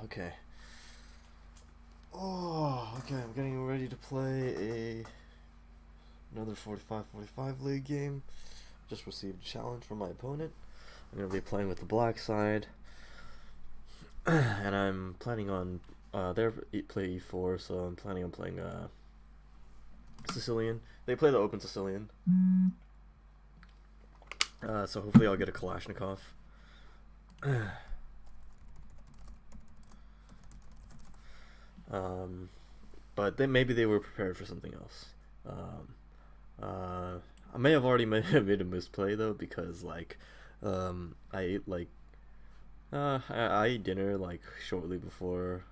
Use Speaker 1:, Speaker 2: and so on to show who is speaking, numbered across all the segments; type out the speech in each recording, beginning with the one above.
Speaker 1: Okay. Oh, okay. I'm getting ready to play another 45-45 league game. Just received a challenge from my opponent. I'm gonna be playing with the black side, and I'm planning on they play e4, so I'm planning on playing Sicilian. They play the open Sicilian, so hopefully I'll get a Kalashnikov. um, but maybe they were prepared for something else. I may have already made a misplay though, because I ate I ate dinner like shortly before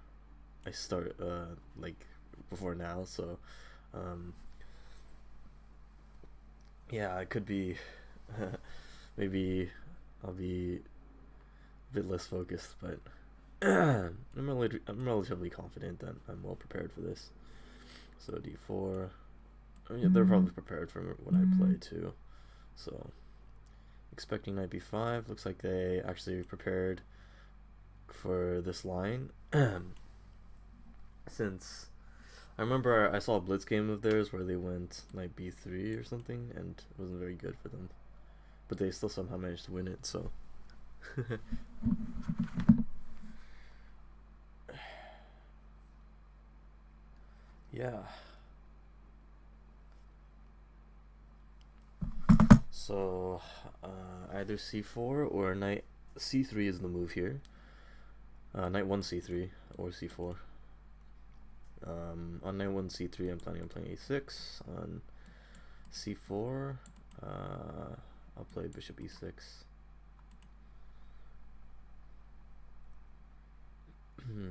Speaker 1: I start like before now, so um, yeah, I could be maybe I'll be a bit less focused, but I'm relatively confident that I'm well prepared for this. So d4. I mean, they're probably prepared for when I play too. So expecting knight b5. Looks like they actually prepared for this line. Since I remember I saw a blitz game of theirs where they went knight b3 or something, and it wasn't very good for them. But they still somehow managed to win it, so. Yeah. So, either c4 or knight c3 is the move here. Knight 1 c3 or c4. On knight 1 c3, I'm planning on playing a6. On c4, I'll play bishop e6.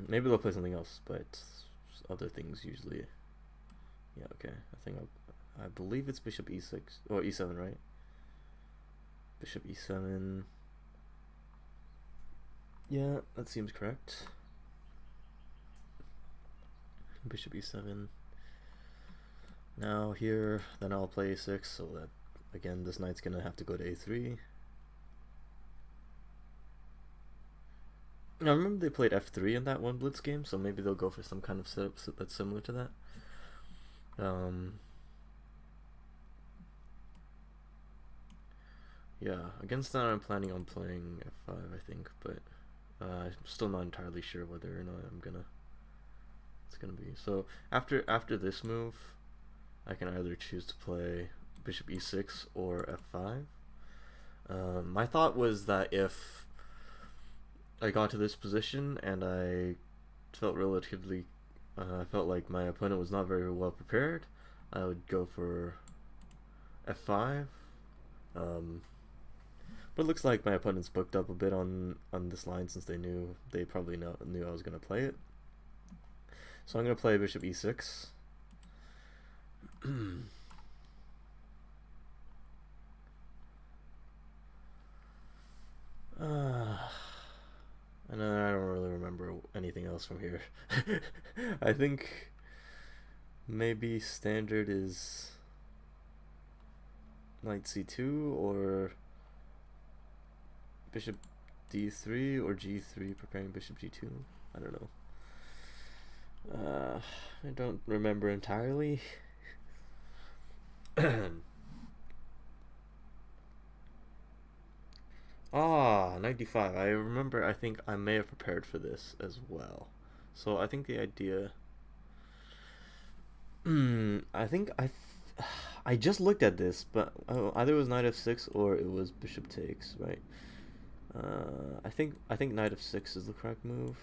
Speaker 1: Maybe they'll play something else, but other things usually. Yeah, okay. I believe it's bishop e6 or e7, right? Bishop e7. Yeah, that seems correct. Bishop e7. Now here, then I'll play a6, so that again this knight's gonna have to go to a3. Now, I remember they played f3 in that one blitz game, so maybe they'll go for some kind of setup that's similar to that. Yeah, against that I'm planning on playing f5, I think, but I'm still not entirely sure whether or not it's gonna be. So after this move, I can either choose to play bishop e6 or f5. My thought was that if I got to this position and I felt I felt like my opponent was not very well prepared, I would go for f5. But it looks like my opponent's booked up a bit on this line, since they probably knew I was gonna play it. So I'm gonna play bishop e6. And then I don't really remember anything else from here. I think maybe standard is knight c2 or bishop d3 or g3 preparing bishop g2. I don't know. I don't remember entirely. Knight d5. I remember, I think I may have prepared for this as well. So I think the idea... I think I just looked at this, but either it was knight f6 or it was bishop takes, right? I think knight f6 is the correct move.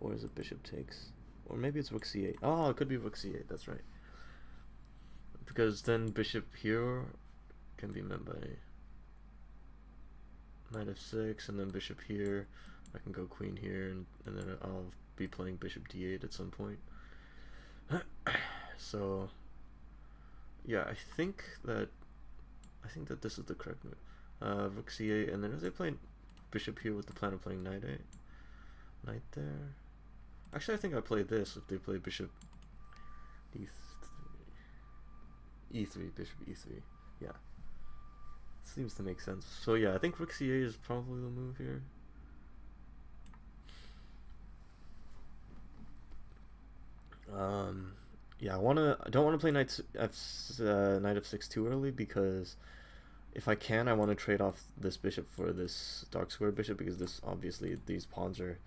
Speaker 1: Or is it bishop takes? Or maybe it's rook c8. Oh, it could be rook c8, that's right. Because then bishop here can be met by knight f6, and then bishop here. I can go queen here, and then I'll be playing bishop d8 at some point. So yeah, I think that this is the correct move. Rook c8, and then if they play bishop here with the plan of playing knight 8, knight there. Actually, I think I play this if they play bishop d3, e3, bishop e3. Yeah, seems to make sense. So yeah, I think rook c8 is probably the move here. yeah, I don't wanna play knight f6 too early, because if I can, I want to trade off this bishop for this dark squared bishop, because this obviously these pawns are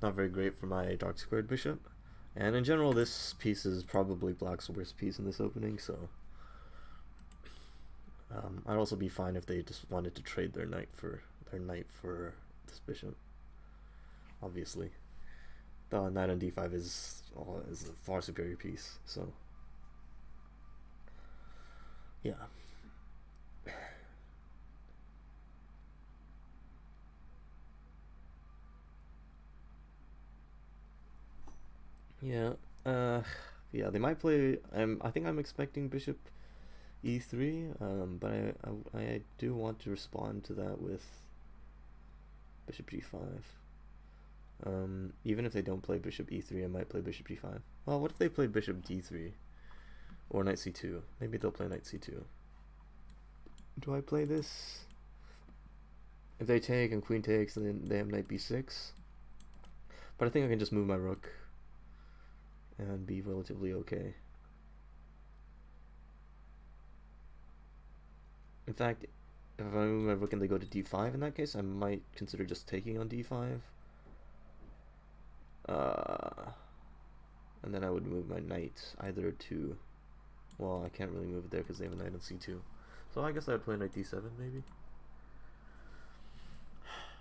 Speaker 1: not very great for my dark squared bishop, and in general this piece is probably black's worst piece in this opening. So I'd also be fine if they just wanted to trade their knight for this bishop. Obviously, the knight on d5 is a far superior piece. So yeah. Yeah, yeah, they might play. I think I'm expecting bishop e3, but I do want to respond to that with bishop g5. Even if they don't play bishop e3, I might play bishop g5. Well, what if they play bishop d3 or knight c2? Maybe they'll play knight c2. Do I play this? If they take and queen takes, then they have knight b6. But I think I can just move my rook and be relatively okay. In fact, if I move my rook and they go to d5, in that case, I might consider just taking on d5. And then I would move my knight either to... Well, I can't really move it there because they have a knight on c2. So I guess I'd play knight d7, maybe.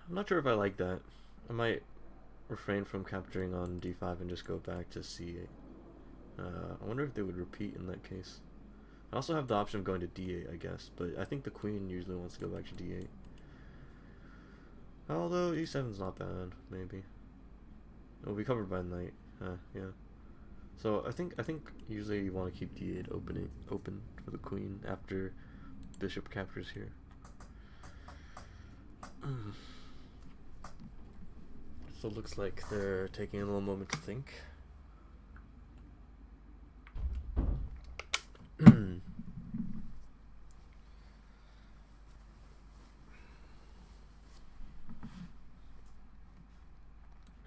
Speaker 1: I'm not sure if I like that. I might refrain from capturing on d5 and just go back to c8. I wonder if they would repeat in that case. I also have the option of going to d8, I guess, but I think the queen usually wants to go back to d8. Although e7's not bad, maybe. It'll be covered by knight. Yeah. So I think usually you want to keep d8 open for the queen after bishop captures here. So it looks like they're taking a little moment to think.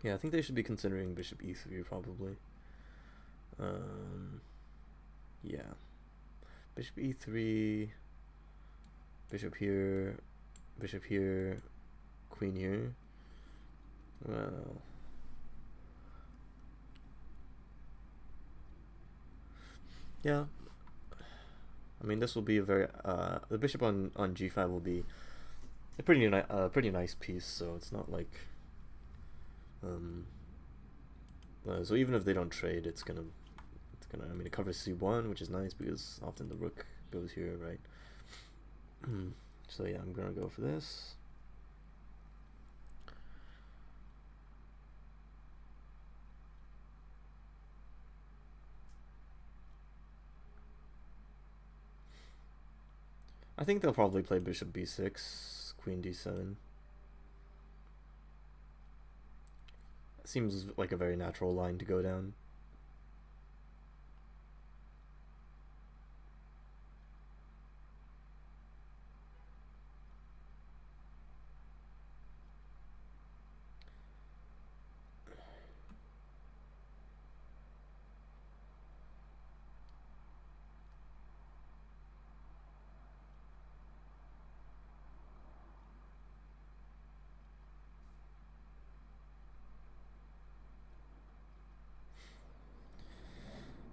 Speaker 1: Yeah, I think they should be considering bishop e3 probably. Yeah. Bishop e3, bishop here, queen here. Well, yeah. I mean, this will be a very the bishop on g5 will be a pretty nice piece. So it's not like so even if they don't trade, it's gonna I mean, it covers c1, which is nice because often the rook goes here, right? So yeah, I'm gonna go for this. I think they'll probably play bishop b6, queen d7. Seems like a very natural line to go down.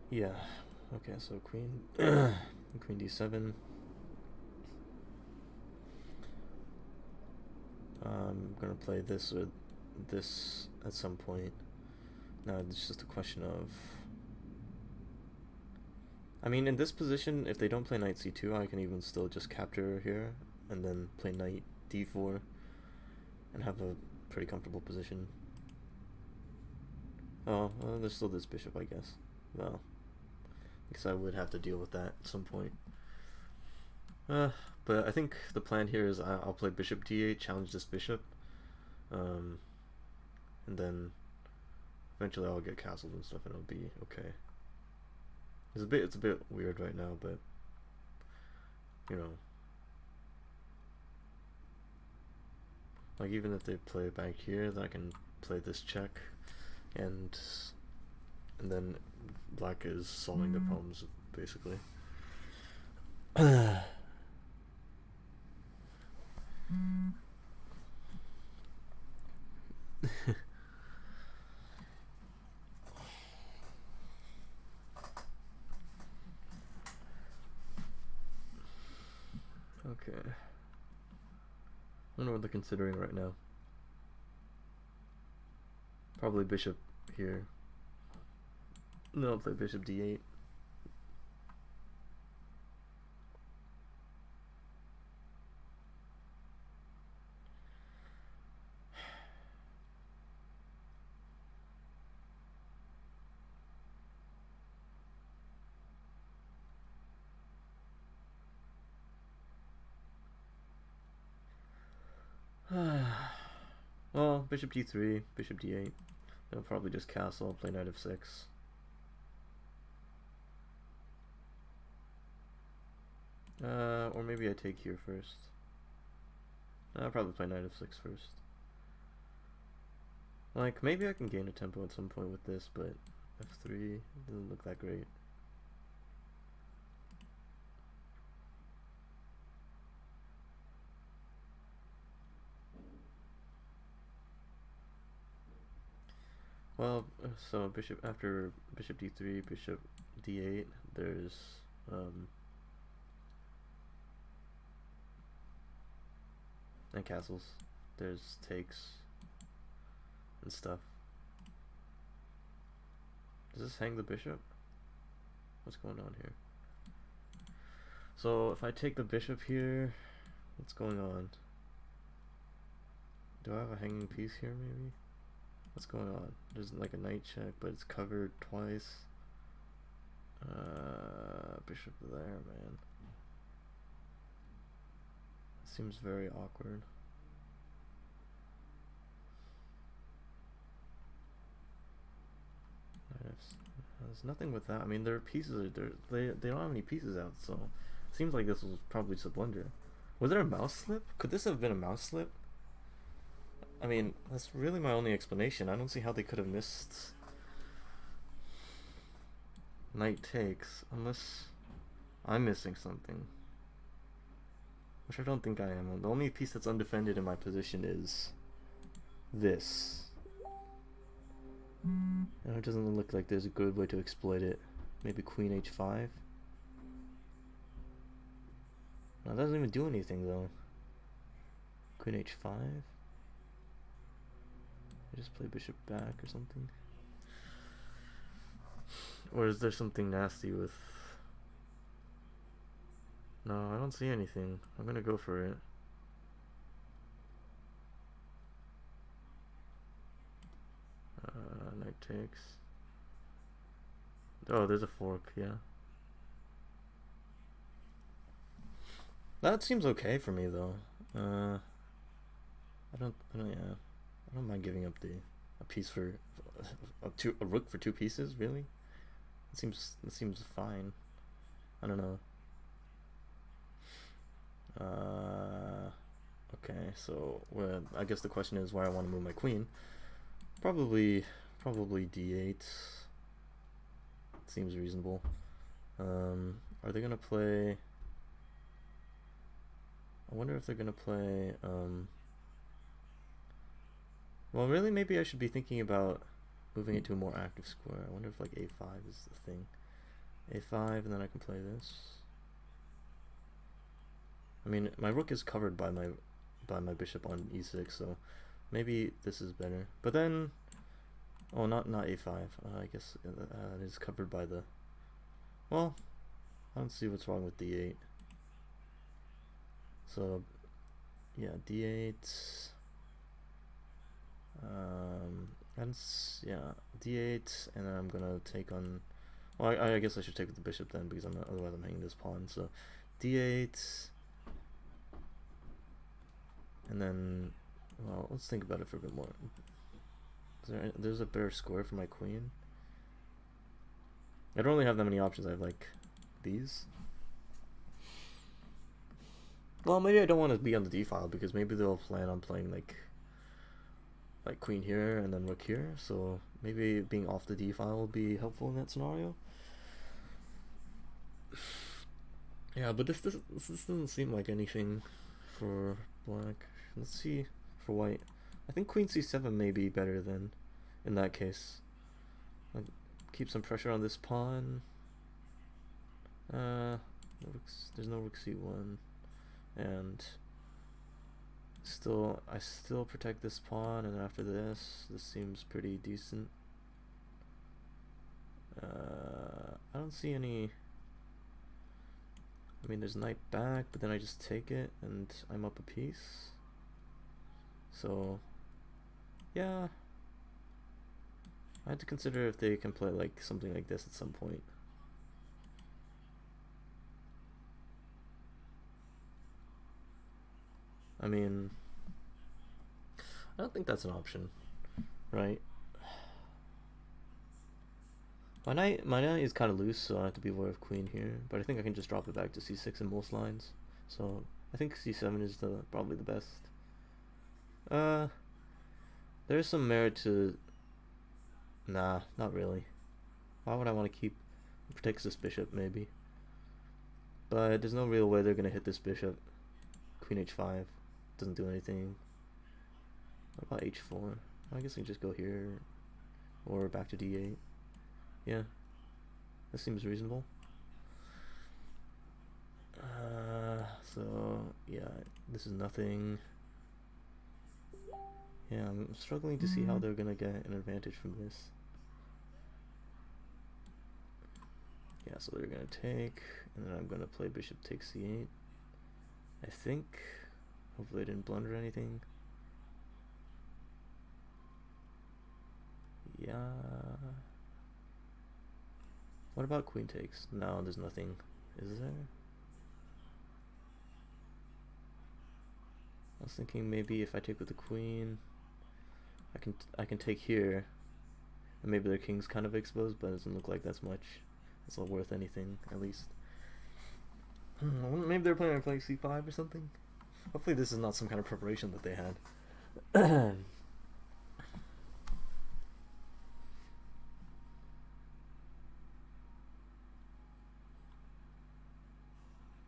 Speaker 1: Yeah. Okay, so queen queen d7. I'm gonna play this or this at some point. Now it's just a question of... I mean, in this position, if they don't play knight c2, I can even still just capture here and then play knight d4 and have a pretty comfortable position. Oh, well, there's still this bishop, I guess. Well, I guess I would have to deal with that at some point. But I think the plan here is I'll play bishop d8, challenge this bishop, and then eventually I'll get castled and stuff, and it'll be okay. It's a bit weird right now, but you know, like even if they play it back here, then I can play this check, and and then black is solving the problems basically. Okay. I wonder what they're considering right now. Probably bishop here. No, I'll play bishop d8. Well, bishop d3, bishop d8. They'll probably just castle, play knight f6. Or maybe I take here first. I'll probably play knight f6 first. Like, maybe I can gain a tempo at some point with this, but f3 doesn't look that great. Well, so bishop after bishop d3, bishop d8, there's and castles. There's takes and stuff. Does this hang the bishop? What's going on here? So if I take the bishop here, what's going on? Do I have a hanging piece here maybe? What's going on? There's like a knight check, but it's covered twice. Bishop there, man. Seems very awkward. There's nothing with that. I mean, their pieces are they don't have any pieces out, so it seems like this was probably just a blunder. Was there a mouse slip? Could this have been a mouse slip? I mean, that's really my only explanation. I don't see how they could have missed knight takes, unless I'm missing something. Which I don't think I am. The only piece that's undefended in my position is this. And it doesn't look like there's a good way to exploit it. Maybe queen h5. No, that doesn't even do anything though. Queen h5. I just play bishop back or something. Or is there something nasty with... No, I don't see anything. I'm gonna go for it. Knight takes. Oh, there's a fork, yeah. That seems okay for me though. I don't mind giving up a piece for a rook for 2 pieces. Really, it seems fine. I don't know. Okay, so I guess the question is why I want to move my queen. Probably d8 seems reasonable. Are they gonna play? I wonder if they're gonna play. Well, really, maybe I should be thinking about moving it to a more active square. I wonder if like a5 is the thing. a5, and then I can play this. I mean, my rook is covered by my bishop on e6, so maybe this is better. But then, oh, not a5. I guess it is covered by the. Well, I don't see what's wrong with d8. So, yeah, d8. Yeah, d8, and then I'm gonna take on. Well, I guess I should take with the bishop then, because otherwise I'm hanging this pawn. So, d8, and then, well, let's think about it for a bit more. There's a better square for my queen. I don't really have that many options. I have like these. Well, maybe I don't want to be on the d file because maybe they'll plan on playing like like queen here and then rook here, so maybe being off the d file will be helpful in that scenario. Yeah, but this doesn't seem like anything for black. Let's see for white. I think queen c7 may be better than in that case. Like, keep some pressure on this pawn. There's no rook c1, and I still protect this pawn, and after this seems pretty decent. I don't see any. I mean, there's knight back, but then I just take it, and I'm up a piece. So, yeah. I had to consider if they can play like something like this at some point. I mean, I don't think that's an option, right? My knight is kind of loose, so I have to be aware of queen here. But I think I can just drop it back to c6 in most lines. So I think c7 is probably the best. There's some merit to. Nah, not really. Why would I want to keep? It protects this bishop maybe. But there's no real way they're gonna hit this bishop. Queen h5 doesn't do anything. What about h4? I guess I can just go here, or back to d8. Yeah, that seems reasonable. So yeah, this is nothing. Yeah, I'm struggling to see how they're gonna get an advantage from this. Yeah, so they're gonna take, and then I'm gonna play bishop takes c8. I think. Hopefully I didn't blunder anything. Yeah. What about queen takes? No, there's nothing. Is there? I was thinking maybe if I take with the queen, I can take here, and maybe their king's kind of exposed, but it doesn't look like that's much. It's not worth anything, at least. Maybe they're planning on playing c5 or something. Hopefully this is not some kind of preparation that they had.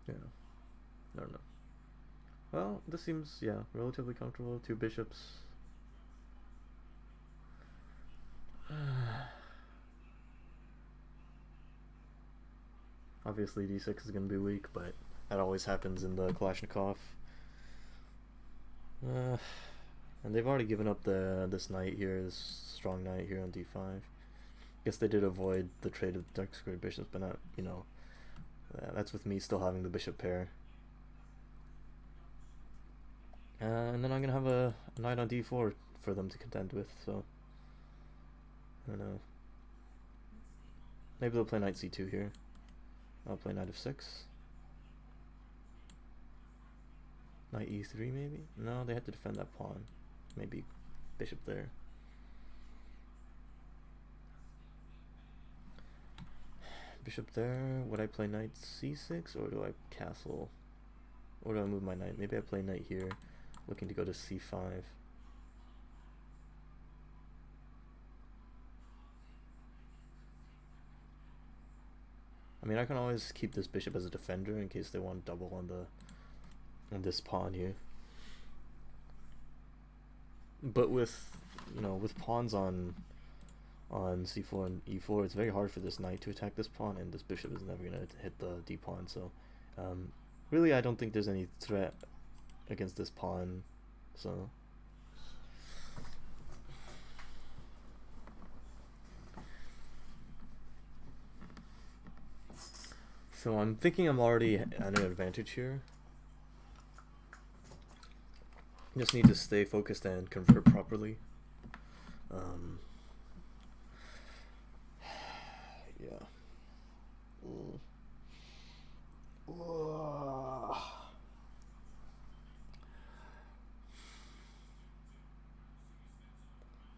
Speaker 1: Yeah, I don't know. Well, this seems, yeah, relatively comfortable. Two bishops. Obviously d6 is going to be weak, but that always happens in the Kalashnikov. And they've already given up this knight here, this strong knight here on d5. Guess they did avoid the trade of dark squared bishops, but not, you know, that's with me still having the bishop pair. And then I'm going to have a knight on d4 for them to contend with, so I don't know. Maybe they'll play knight c2 here. I'll play knight f6. Knight e3 maybe? No, they had to defend that pawn. Maybe bishop there. Bishop there. Would I play knight c6 or do I castle? Or do I move my knight? Maybe I play knight here, looking to go to c5. I mean, I can always keep this bishop as a defender in case they want to double on this pawn here. But with, you know, with pawns on c4 and e4, it's very hard for this knight to attack this pawn, and this bishop is never gonna hit the d pawn. So, really, I don't think there's any threat against this pawn. So. So I'm thinking I'm already at an advantage here. Just need to stay focused and convert properly. Yeah.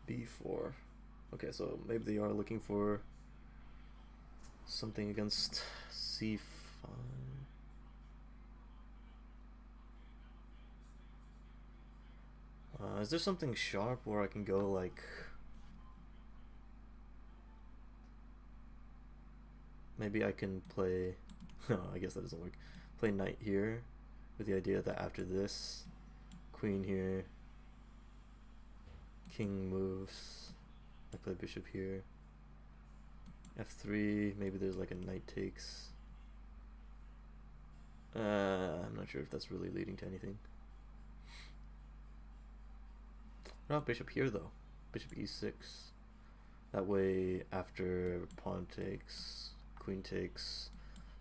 Speaker 1: B4. Okay, so maybe they are looking for something against c5. Is there something sharp where I can go like... Maybe I can play... No, I guess that doesn't work. Play knight here with the idea that after this, queen here, king moves, I play bishop here, f3, maybe there's like a knight takes. I'm not sure if that's really leading to anything. What about bishop here though? Bishop e6. That way after pawn takes, queen takes,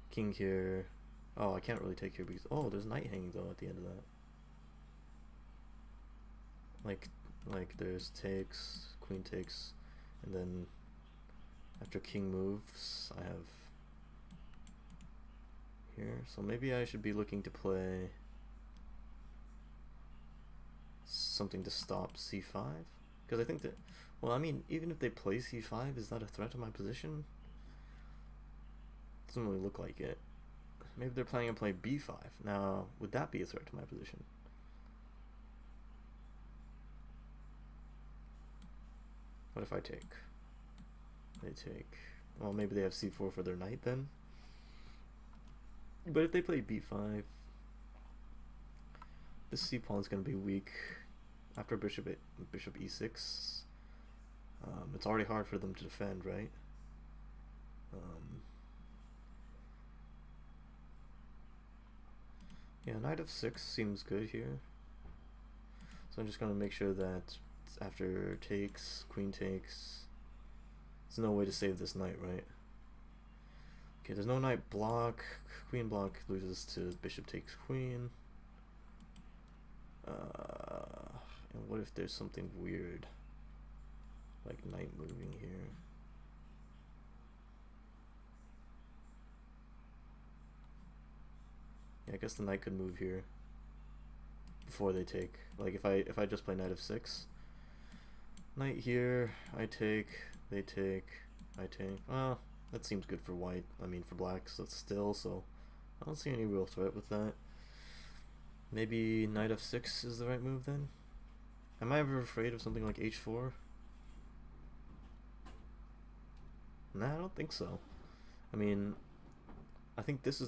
Speaker 1: king here. Oh, I can't really take here because... Oh, there's knight hanging though at the end of that. Like there's takes, queen takes, and then after king moves, I have here. So maybe I should be looking to play something to stop c5, because I think that, well, I mean, even if they play c5, is that a threat to my position? Doesn't really look like it. Maybe they're planning on playing b5. Now, would that be a threat to my position? What if I take? They take. Well, maybe they have c4 for their knight then. But if they play b5, this c pawn is going to be weak. After bishop e6, it's already hard for them to defend, right? Yeah, knight of 6 seems good here. So I'm just going to make sure that after takes, queen takes, there's no way to save this knight, right? Okay, there's no knight block. Queen block loses to bishop takes queen. And what if there's something weird, like knight moving here? Yeah, I guess the knight could move here before they take. Like if I just play knight of 6, knight here, I take, they take, I take. Well, that seems good for white. I mean for black, so it's still. So I don't see any real threat with that. Maybe knight of 6 is the right move then. Am I ever afraid of something like h4? Nah, I don't think so. I mean, I think this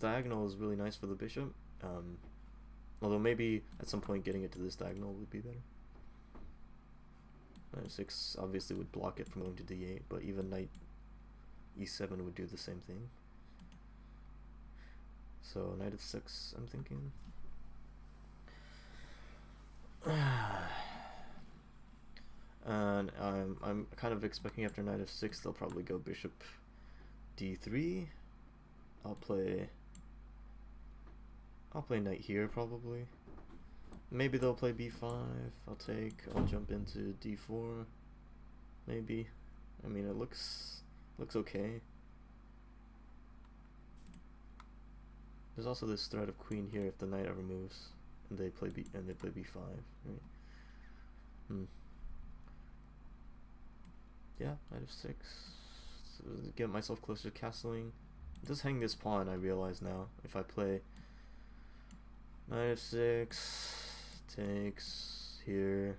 Speaker 1: diagonal is really nice for the bishop. Although maybe at some point getting it to this diagonal would be better. Knight of 6 obviously would block it from going to d8, but even knight e7 would do the same thing. So knight of 6, I'm thinking. And I'm kind of expecting after knight of 6 they'll probably go bishop d3. I'll play knight here probably. Maybe they'll play b5. I'll jump into d4. Maybe. I mean, it looks okay. There's also this threat of queen here if the knight ever moves and they play b5, right? Yeah, knight of 6. So get myself closer to castling. Just hang this pawn, I realize now. If I play knight of 6, takes here,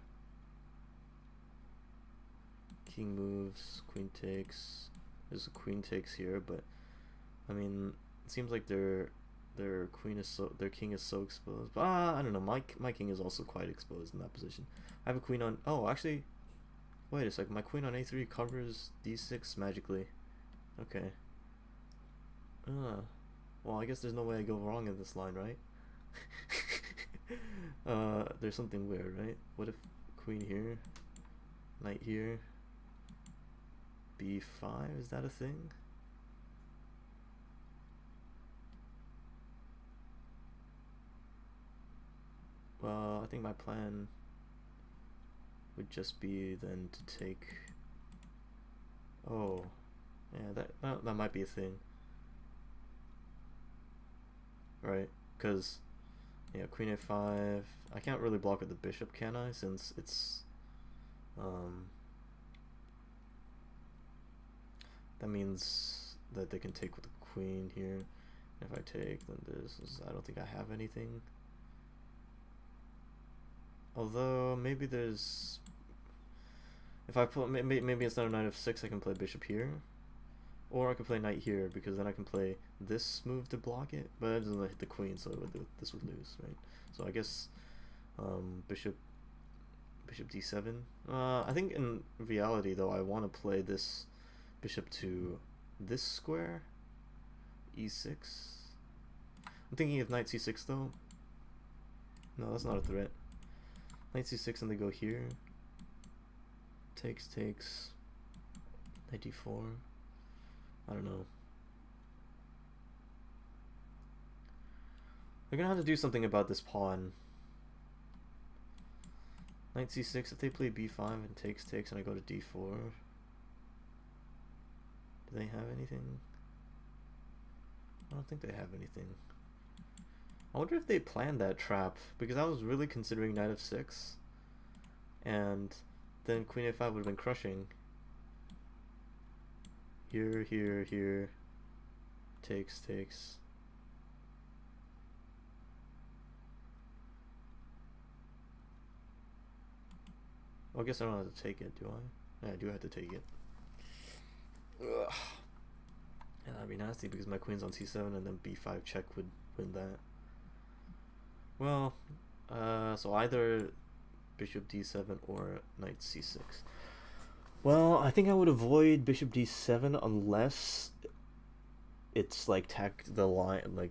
Speaker 1: king moves, queen takes. There's a queen takes here, but I mean, it seems like their king is so exposed. But I don't know. My king is also quite exposed in that position. I have a queen on. Oh, actually, wait a sec. My queen on a3 covers d6 magically. Okay. Well, I guess there's no way I go wrong in this line, right? There's something weird, right? What if queen here, knight here, b5? Is that a thing? Well, I think my plan would just be then to take. Oh, yeah, that might be a thing, right? Because yeah, queen a5. I can't really block with the bishop, can I? Since it's that means that they can take with the queen here. If I take, then I don't think I have anything. Although maybe there's, if I put maybe instead of knight f6 I can play bishop here, or I could play knight here because then I can play this move to block it, but it doesn't hit the queen, so this would lose, right? So I guess bishop d7. I think in reality though I want to play this bishop to this square, e6. I'm thinking of knight c6 though. No, that's not a threat. Knight c6 and they go here. Takes, knight d4. I don't know. They're gonna have to do something about this pawn. Knight c6, if they play b5 and takes, and I go to d4. Do they have anything? I don't think they have anything. I wonder if they planned that trap, because I was really considering knight f6, and then queen a5 would have been crushing. Here, takes. Well, I guess I don't have to take it, do I? Yeah, I do have to take it. Ugh. And that'd be nasty because my queen's on c7 and then b5 check would win that. Well, so either bishop d7 or knight c6. Well, I think I would avoid bishop d7 unless it's like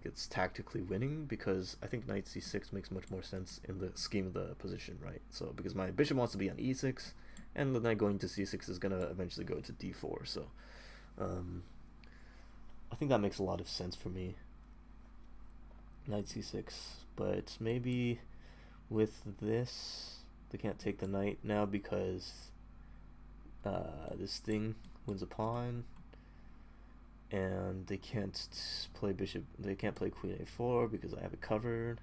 Speaker 1: it's tactically winning, because I think knight c6 makes much more sense in the scheme of the position, right? So because my bishop wants to be on e6, and the knight going to c6 is gonna eventually go to d4. So I think that makes a lot of sense for me. Knight c6, but maybe with this they can't take the knight now because this thing wins a pawn, and they can't play queen a4 because I have it covered.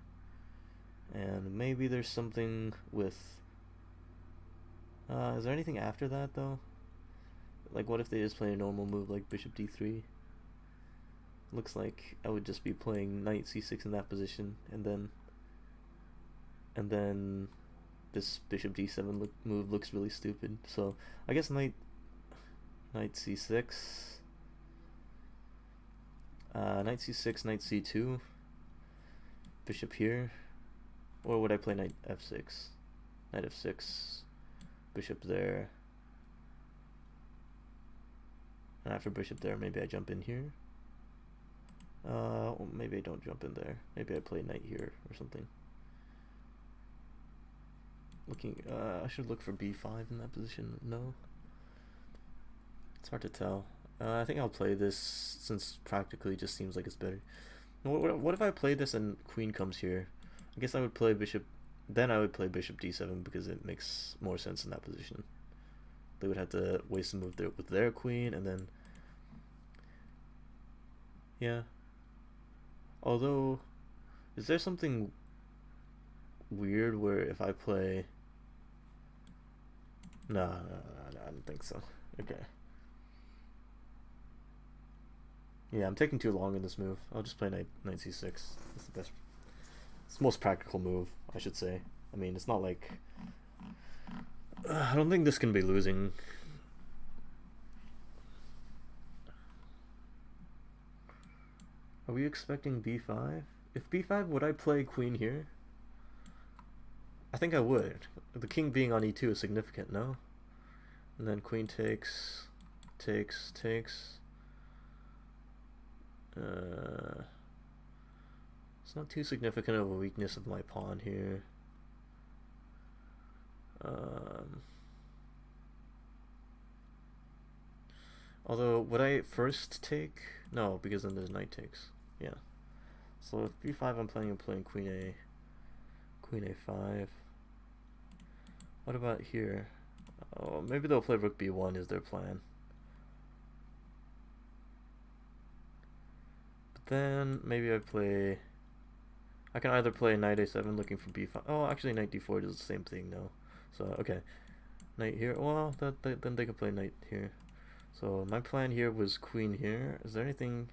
Speaker 1: And maybe there's something with is there anything after that though? Like, what if they just play a normal move like bishop d3? Looks like I would just be playing knight c6 in that position, and then this bishop d7 move looks really stupid. So I guess knight c6, knight c6, knight c2, bishop here, or would I play knight f6? Knight f6, bishop there, and after bishop there, maybe I jump in here. Well, maybe I don't jump in there. Maybe I play knight here or something. I should look for b5 in that position. No, it's hard to tell. I think I'll play this since practically it just seems like it's better. What if I play this and queen comes here? I guess I would play bishop. Then I would play bishop d7 because it makes more sense in that position. They would have to waste a move there with their queen, and then yeah. Although, is there something weird where if I play... No, I don't think so. Okay. Yeah, I'm taking too long in this move. I'll just play knight c6. It's the best. It's the most practical move, I should say. I mean, it's not like... I don't think this can be losing. Are we expecting b5? If b5, would I play queen here? I think I would. The king being on e2 is significant, no? And then queen takes. It's not too significant of a weakness of my pawn here. Although, would I first take? No, because then there's knight takes. Yeah. So if b5, I'm planning on playing queen a5. What about here? Oh, maybe they'll play rook b1 is their plan. But then maybe I can either play knight a7 looking for b5. Oh, actually knight d4 does the same thing, no. So, okay. Knight here. Well, then they can play knight here. So my plan here was queen here. Is there anything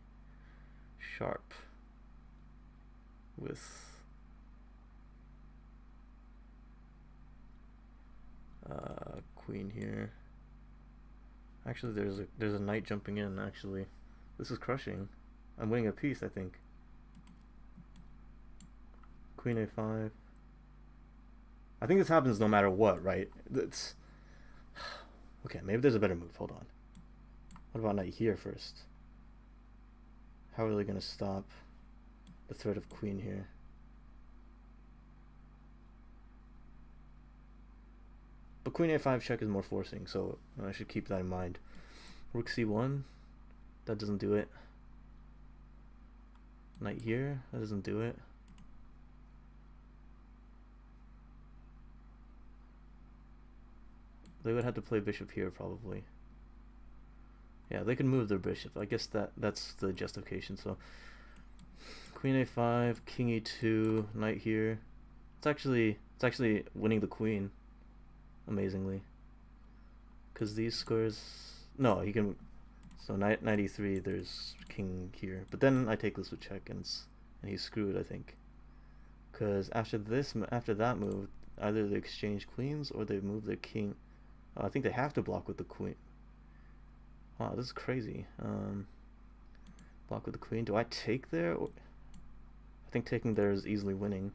Speaker 1: sharp with... Queen here. Actually, there's a knight jumping in. Actually, this is crushing. I'm winning a piece, I think. Queen a5. I think this happens no matter what, right? It's okay. Maybe there's a better move. Hold on. What about knight here first? How are they gonna stop the threat of queen here? But queen a5 check is more forcing, so I should keep that in mind. Rook c1, that doesn't do it. Knight here, that doesn't do it. They would have to play bishop here probably. Yeah, they can move their bishop. I guess that's the justification. So queen a5, king e2, knight here. It's actually winning the queen, amazingly. Because these squares, no, he can. So knight e3. There's king here, but then I take this with check, and he's screwed, I think. Because after that move, either they exchange queens or they move their king. I think they have to block with the queen. Wow, this is crazy. Block with the queen. Do I take there? I think taking there is easily winning.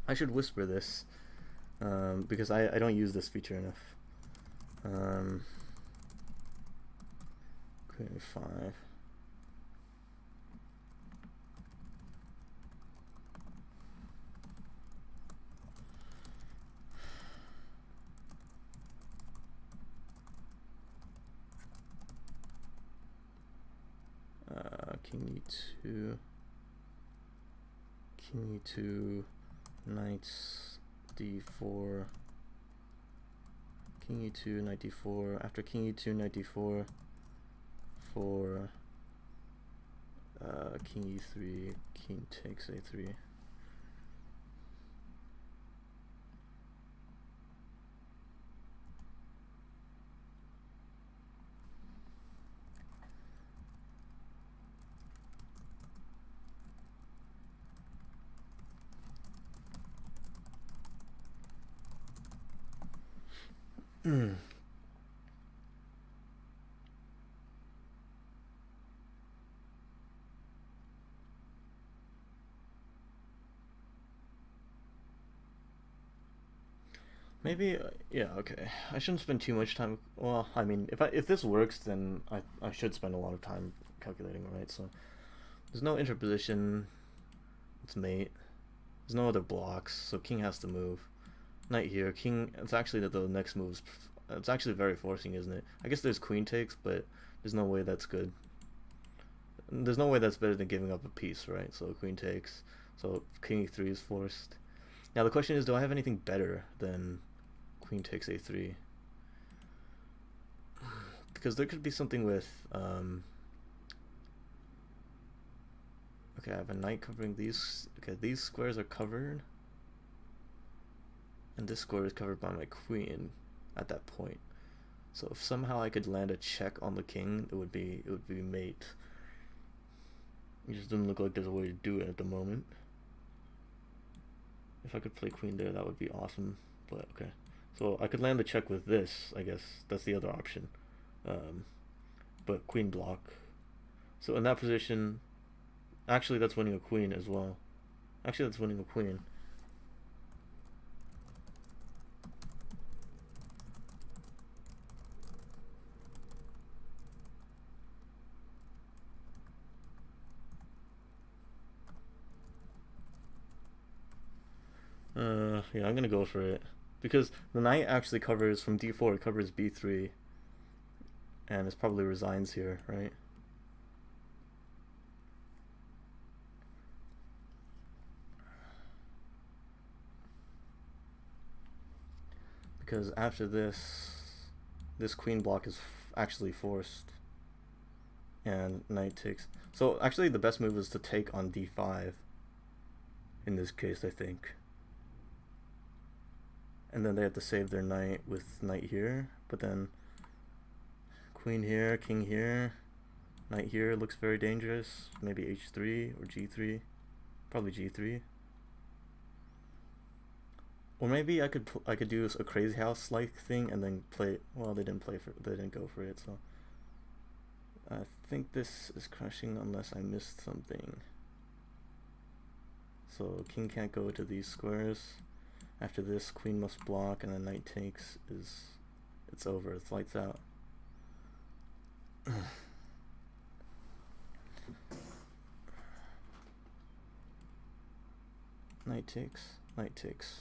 Speaker 1: I should whisper this because I don't use this feature enough. Queen 5. King e2, king e2, knight d4, king e2, knight d4. After king e2, knight d4, for king e3, king takes a3. Maybe, yeah, okay. I shouldn't spend too much time. Well, I mean, if this works, then I should spend a lot of time calculating, right? So there's no interposition. It's mate. There's no other blocks, so king has to move. Knight here, king. It's actually that the next move's. It's actually very forcing, isn't it? I guess there's queen takes, but there's no way that's good. There's no way that's better than giving up a piece, right? So queen takes. So king e3 is forced. Now the question is, do I have anything better than queen takes a3? Because there could be something with okay, I have a knight covering these. Okay, these squares are covered, and this square is covered by my queen at that point. So if somehow I could land a check on the king, it would be mate. It just doesn't look like there's a way to do it at the moment. If I could play queen there, that would be awesome. But okay, so I could land the check with this. I guess that's the other option. But queen block. So in that position, actually that's winning a queen as well. Actually that's winning a queen. Yeah, I'm gonna go for it. Because the knight actually covers, from d4, it covers b3. And it probably resigns here, right? Because after this queen block is actually forced. And knight takes. So actually the best move is to take on d5. In this case, I think. And then they have to save their knight with knight here, but then queen here, king here, knight here looks very dangerous. Maybe h3 or g3, probably g3. Or maybe I could do a crazy house like thing and then play. Well, they didn't go for it. So I think this is crushing unless I missed something. So king can't go to these squares. After this, queen must block, and then knight takes is it's over. It's lights out. Knight takes. Knight takes.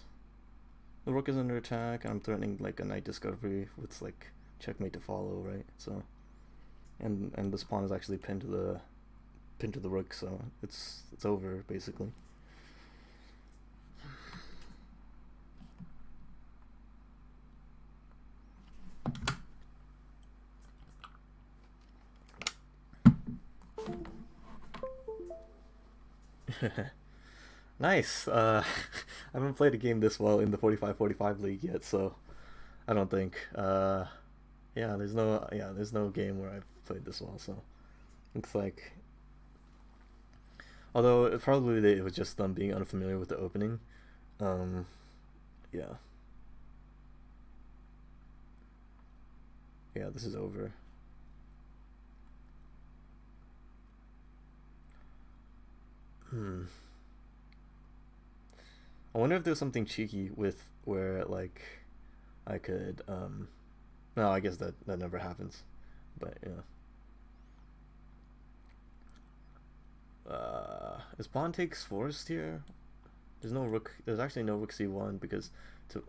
Speaker 1: The rook is under attack, and I'm threatening like a knight discovery with like checkmate to follow, right? So, and this pawn is actually pinned to the rook, so it's over basically. Nice. I haven't played a game this well in the 45-45 league yet, so I don't think. Yeah, there's no game where I've played this well, so looks like. Although it was just them being unfamiliar with the opening. Yeah. Yeah, this is over. I wonder if there's something cheeky with where like I could no, I guess that never happens. But yeah. Is pawn takes forced here? There's no rook. There's actually no rook c1 because to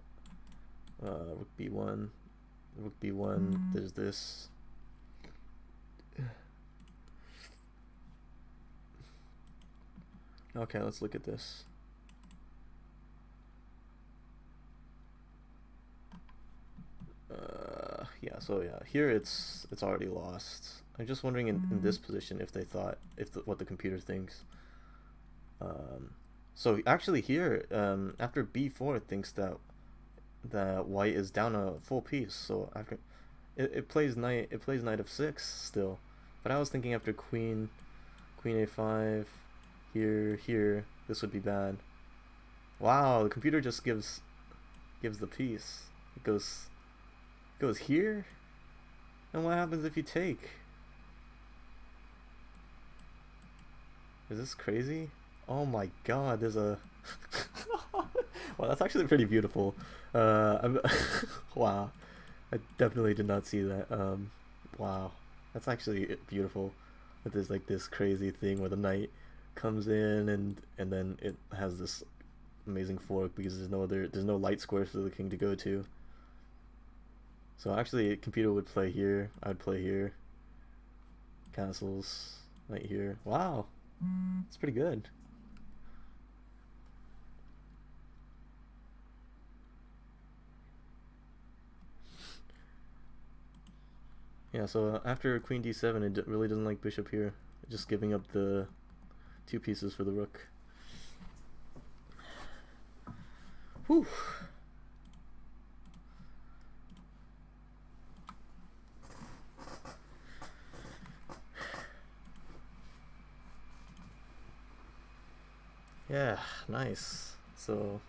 Speaker 1: rook b1, rook b1. There's this. Okay, let's look at this. Yeah, so yeah, here it's already lost. I'm just wondering in this position if they thought what the computer thinks. So actually here, after b4, it thinks that white is down a full piece. So after it plays knight f6 still, but I was thinking after queen a5, here this would be bad. Wow, the computer just gives the piece. It goes here. And what happens if you take? Is this crazy? Oh my god, there's a wow, that's actually pretty beautiful. Wow, I definitely did not see that. Wow, that's actually beautiful. But there's like this crazy thing where the knight comes in and then it has this amazing fork because there's no light squares for the king to go to. So actually, computer would play here. I'd play here. Castles, knight here. Wow, it's pretty good. Yeah, so after queen d7, it really doesn't like bishop here. Just giving up the 2 pieces for the rook. Whew. Yeah, nice. So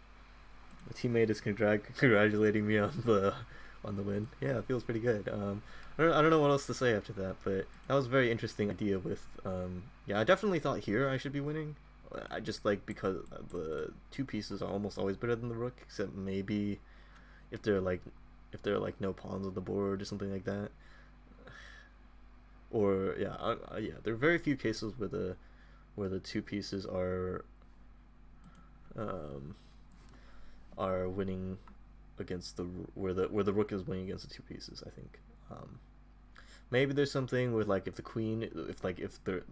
Speaker 1: the teammate is congratulating me on the win. Yeah, it feels pretty good. I don't know what else to say after that, but that was a very interesting idea with yeah, I definitely thought here I should be winning. I just like because the 2 pieces are almost always better than the rook, except maybe if there are like no pawns on the board or something like that. Or yeah, yeah, there are very few cases where the 2 pieces are winning against where the rook is winning against the 2 pieces. I think maybe there's something with like if the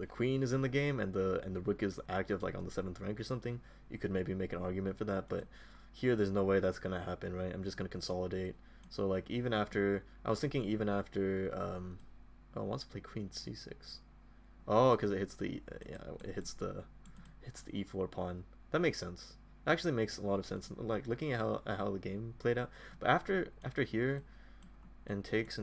Speaker 1: queen is in the game and the rook is active like on the 7th rank or something, you could maybe make an argument for that. But here there's no way that's gonna happen, right? I'm just gonna consolidate. So like even after I was thinking even after oh, it wants to play queen c6. Oh, because it hits the it hits the e4 pawn. That makes sense. It actually makes a lot of sense. Like looking at how the game played out. But after here, and takes,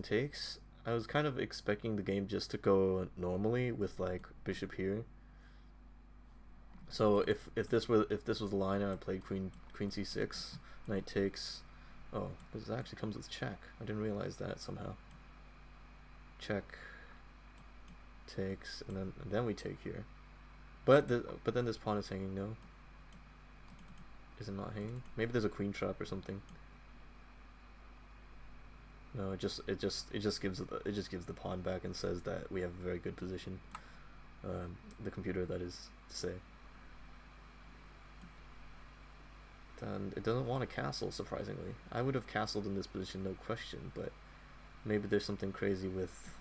Speaker 1: I was kind of expecting the game just to go normally with like bishop here. So if this was the line and I played queen c6, knight takes. Oh, this actually comes with check. I didn't realize that somehow. Check takes, and then we take here. But then this pawn is hanging. No, is it not hanging? Maybe there's a queen trap or something. No, it just gives the pawn back and says that we have a very good position. The computer, that is to say. And it doesn't want a castle, surprisingly. I would have castled in this position, no question, but maybe there's something crazy with,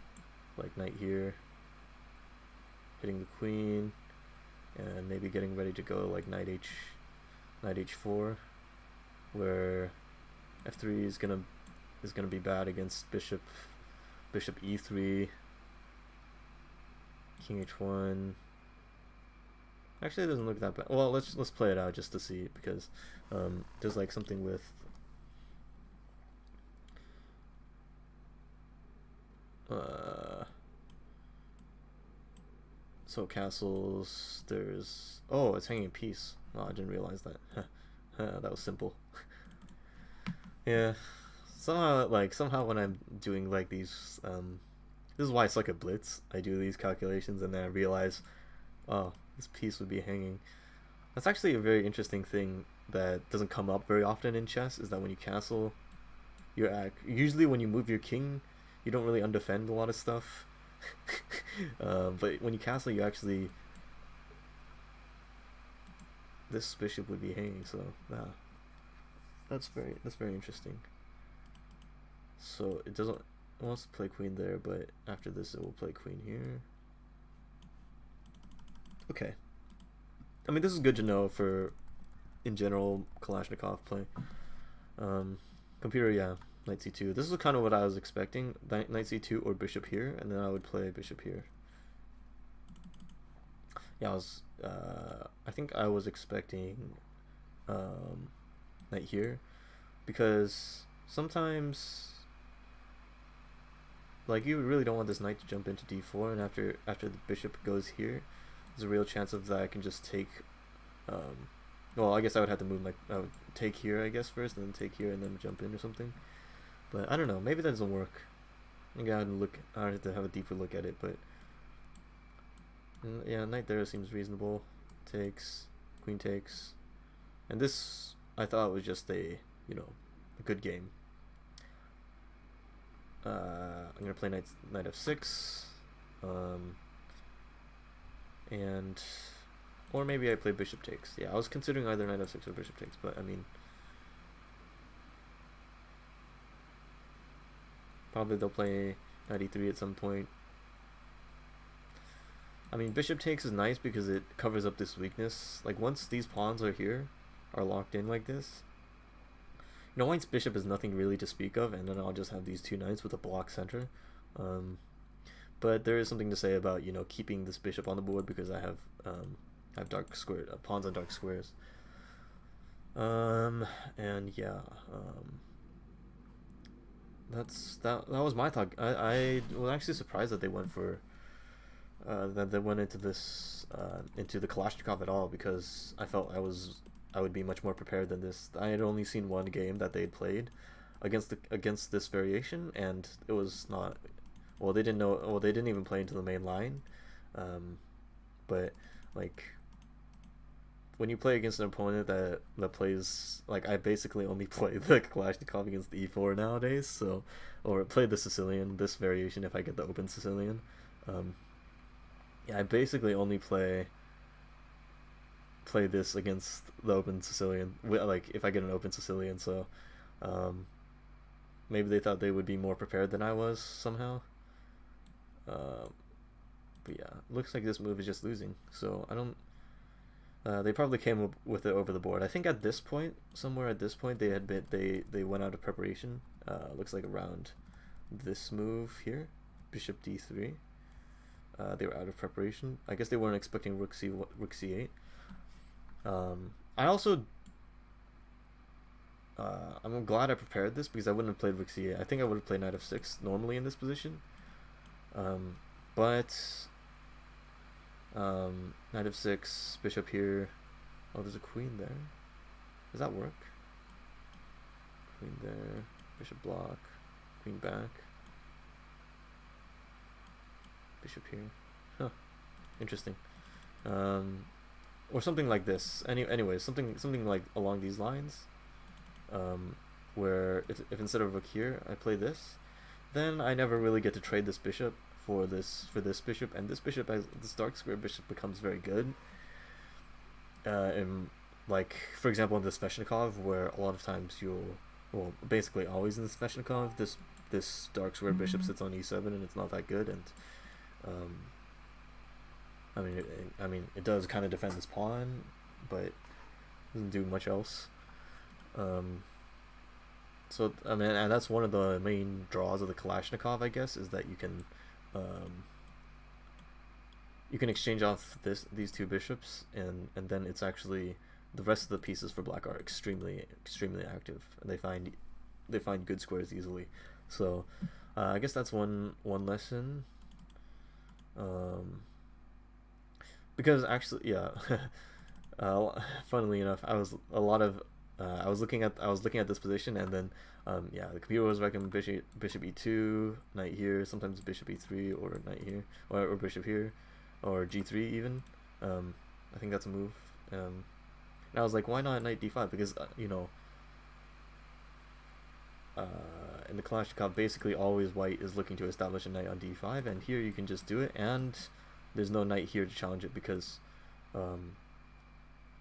Speaker 1: like, knight here, hitting the queen, and maybe getting ready to go like knight h4, where f3 is gonna be bad against bishop e3, king h1. Actually, it doesn't look that bad. Well, let's play it out just to see, because there's like something with so castles. There's it's hanging a piece. Oh, I didn't realize that. That was simple. Yeah, somehow when I'm doing like these this is why it's like a blitz. I do these calculations and then I realize, oh, this piece would be hanging. That's actually a very interesting thing that doesn't come up very often in chess, is that when you castle, usually when you move your king, you don't really undefend a lot of stuff. But when you castle, you actually, this bishop would be hanging. So yeah, that's very interesting. So it wants to play queen there, but after this it will play queen here. Okay. I mean, this is good to know for, in general, Kalashnikov play. Computer, yeah, knight c2. This is kind of what I was expecting. Knight c2 or bishop here, and then I would play bishop here. Yeah, I think I was expecting knight here, because sometimes, like, you really don't want this knight to jump into d4, and after the bishop goes here, there's a real chance of that I can just take, well, I guess I would have to move I would take here, I guess, first, and then take here, and then jump in or something. But I don't know, maybe that doesn't work. I have to have a deeper look at it, but yeah, knight there seems reasonable. Takes, queen takes, and this I thought was just a good game. I'm gonna play knight f6, and or maybe I play bishop takes. Yeah, I was considering either knight f6 or bishop takes, but I mean, probably they'll play knight e3 at some point. I mean, bishop takes is nice because it covers up this weakness. Like, once these pawns are locked in like this, white's bishop is nothing really to speak of, and then I'll just have these two knights with a block center. But there is something to say about keeping this bishop on the board, because I have dark square pawns on dark squares. And yeah, that was my thought. I was actually surprised that they went for into this into the Kalashnikov at all, because I felt I would be much more prepared than this. I had only seen one game that they played against this variation, and it was not, well, they didn't even play into the main line. But like, when you play against an opponent that plays, like, I basically only play the Kalashnikov against the e4 nowadays, so, or play the Sicilian, this variation if I get the open Sicilian. Yeah, I basically only play this against the open Sicilian, like, if I get an open Sicilian, so maybe they thought they would be more prepared than I was somehow. But yeah, looks like this move is just losing, so I don't, they probably came up with it over the board. I think at this point, somewhere at this point, they went out of preparation. Looks like around this move here, bishop d3. They were out of preparation. I guess they weren't expecting rook c8. I also, I'm glad I prepared this, because I wouldn't have played rook c8. I think I would have played knight f6 normally in this position. But Knight of 6, bishop here. Oh, there's a queen there. Does that work? Queen there, bishop block, queen back, bishop here. Huh, interesting. Or something like this. Anyway, something like along these lines. Where if instead of rook here I play this, then I never really get to trade this bishop for this bishop, and this bishop, as this dark square bishop, becomes very good. In, like, for example, in the Sveshnikov, where a lot of times you'll, well, basically always in the Sveshnikov, this dark square bishop sits on e7 and it's not that good, and I mean it does kind of defend this pawn, but doesn't do much else. So I mean, and that's one of the main draws of the Kalashnikov, I guess, is that you can exchange off these two bishops, and then it's actually the rest of the pieces for black are extremely active, and they find good squares easily. So I guess that's one lesson. Because actually, yeah, funnily enough, I was looking at this position, and then yeah, the computer was recommending bishop e2, knight here, sometimes bishop e3, or knight here, or bishop here, or g3 even. I think that's a move. And I was like, why not knight d5? Because you know, in the Kalashnikov, basically always white is looking to establish a knight on d5, and here you can just do it, and there's no knight here to challenge it, because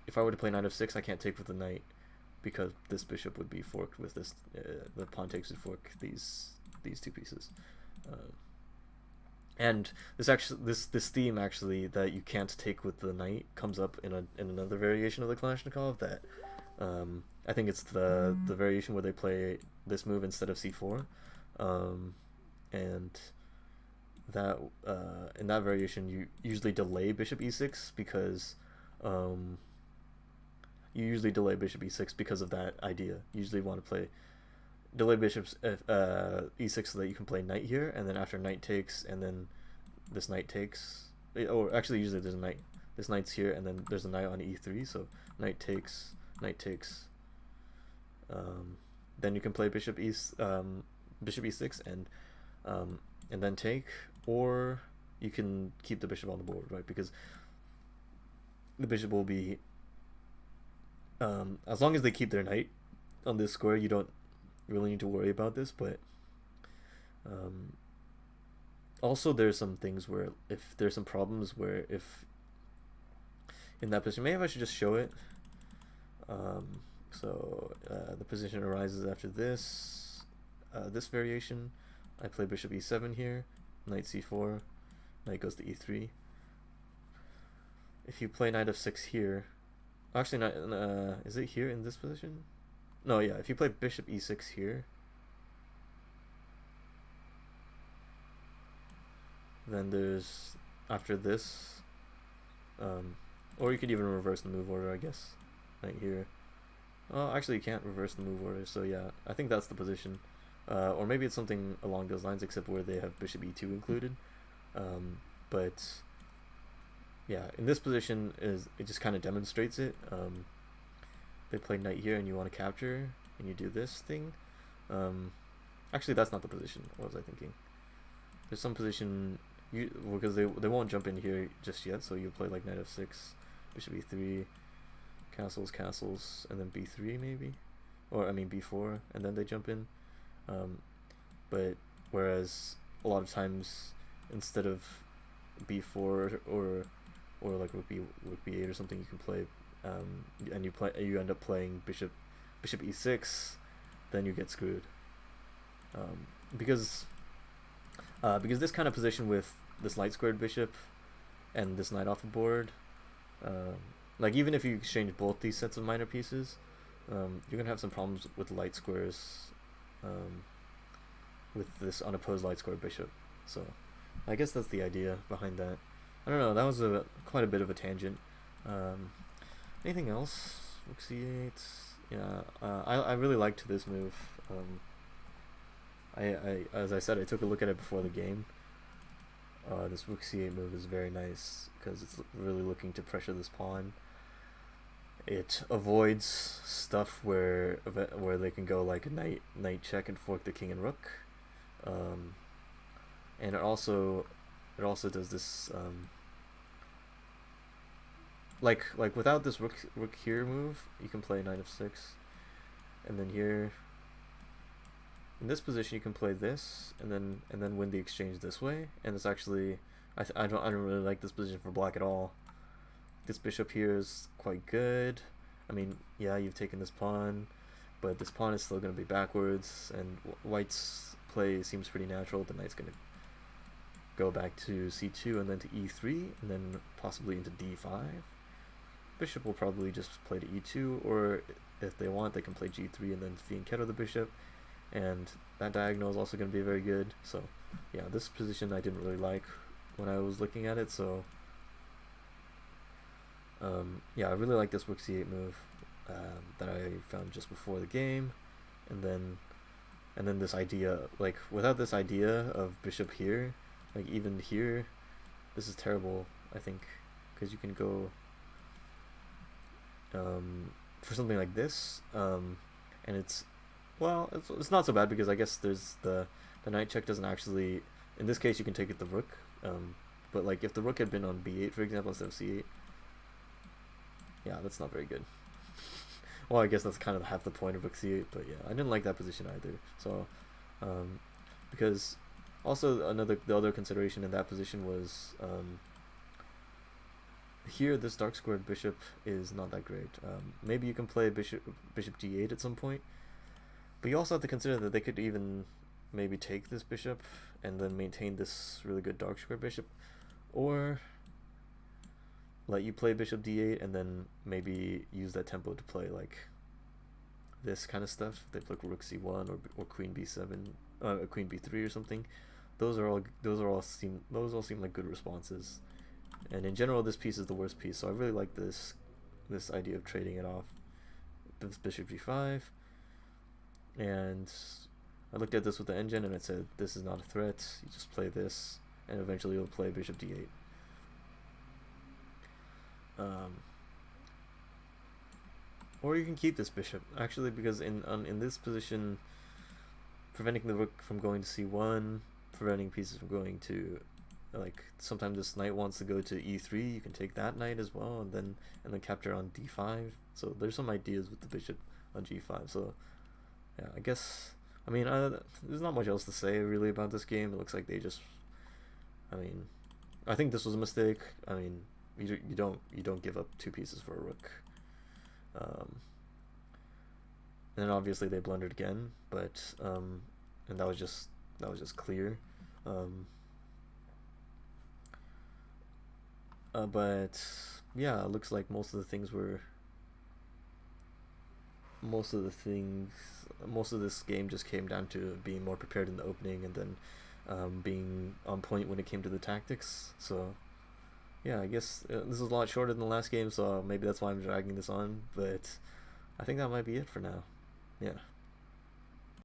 Speaker 1: if I were to play knight of 6, I can't take with the knight, because this bishop would be forked with this. The pawn takes would fork these two pieces. And this theme actually that you can't take with the knight comes up in another variation of the Kalashnikov, that I think it's the variation where they play this move instead of c4, and that in that variation you usually delay bishop e6, because you usually delay bishop e6 because of that idea. You usually want to delay bishops e6 so that you can play knight here, and then after knight takes, and then this knight takes, or actually usually there's a knight, this knight's here, and then there's a knight on e3, so knight takes, then you can play bishop e6 and then take, or you can keep the bishop on the board, right? Because the bishop will be, as long as they keep their knight on this square, you don't really need to worry about this. But also there's some things where, if there's some problems where, if in that position, maybe I should just show it. So the position arises after this variation. I play bishop e7 here, knight c4, knight goes to e3. If you play knight of 6 here, actually not, is it here in this position? No, yeah, if you play bishop e6 here, then there's, after this, or you could even reverse the move order, I guess. Knight here. Oh, actually you can't reverse the move order, so yeah, I think that's the position. Or maybe it's something along those lines, except where they have bishop e2 included. But yeah, in this position, it just kind of demonstrates it. They play knight here and you want to capture, and you do this thing. Actually, that's not the position. What was I thinking? There's some position, because they won't jump in here just yet, so you play like knight f6, bishop e3, castles, and then b3 maybe, or I mean b4, and then they jump in. But whereas a lot of times, instead of b4 or like rook b8 or something, you can play and you end up playing bishop e6, then you get screwed, because this kind of position with this light squared bishop and this knight off the board, like even if you exchange both these sets of minor pieces, you're gonna have some problems with light squares, with this unopposed light square bishop. So I guess that's the idea behind that. I don't know, that was quite a bit of a tangent. Anything else? Rook c8. Yeah, I really liked this move. I as I said, I took a look at it before the game. this rook c8 move is very nice because it's really looking to pressure this pawn. It avoids stuff where they can go like a knight check and fork the king and rook, and it also does this like without this rook here move, you can play knight f6, and then here in this position you can play this and then win the exchange this way, and it's actually I don't really like this position for black at all. This bishop here is quite good. I mean, yeah, you've taken this pawn, but this pawn is still going to be backwards, and white's play seems pretty natural. The knight's going to go back to c2 and then to e3 and then possibly into d5. Bishop will probably just play to e2, or if they want, they can play g3 and then fianchetto the bishop, and that diagonal is also going to be very good. So yeah, this position I didn't really like when I was looking at it, so yeah, I really like this rook c8 move that I found just before the game, and then this idea, like without this idea of bishop here, like even here, this is terrible, I think, because you can go for something like this, and it's not so bad because I guess there's the knight check doesn't actually, in this case you can take it the rook, but like if the rook had been on b8 for example instead of c8, yeah, that's not very good. Well, I guess that's kind of half the point of rook c8, but yeah, I didn't like that position either. So because also the other consideration in that position was here this dark squared bishop is not that great. Maybe you can play bishop g8 at some point, but you also have to consider that they could even maybe take this bishop and then maintain this really good dark square bishop, or let you play bishop d8 and then maybe use that tempo to play like this kind of stuff. They play rook c1 or queen b7, queen b3 or something. Those all seem like good responses. And in general, this piece is the worst piece. So I really like this idea of trading it off. This bishop g5, and I looked at this with the engine and it said this is not a threat. You just play this, and eventually you'll play bishop d8. Or you can keep this bishop actually, because in this position, preventing the rook from going to c1, preventing pieces from going to, like sometimes this knight wants to go to e3, you can take that knight as well, and then capture on d5. So there's some ideas with the bishop on g5. So yeah, I guess, I mean, there's not much else to say really about this game. It looks like they just, I mean, I think this was a mistake. I mean, you don't give up two pieces for a rook. And obviously they blundered again, but and that was just clear. But yeah, it looks like most of this game just came down to being more prepared in the opening, and then being on point when it came to the tactics. So yeah, I guess this is a lot shorter than the last game, so maybe that's why I'm dragging this on, but I think that might be it for now. Yeah.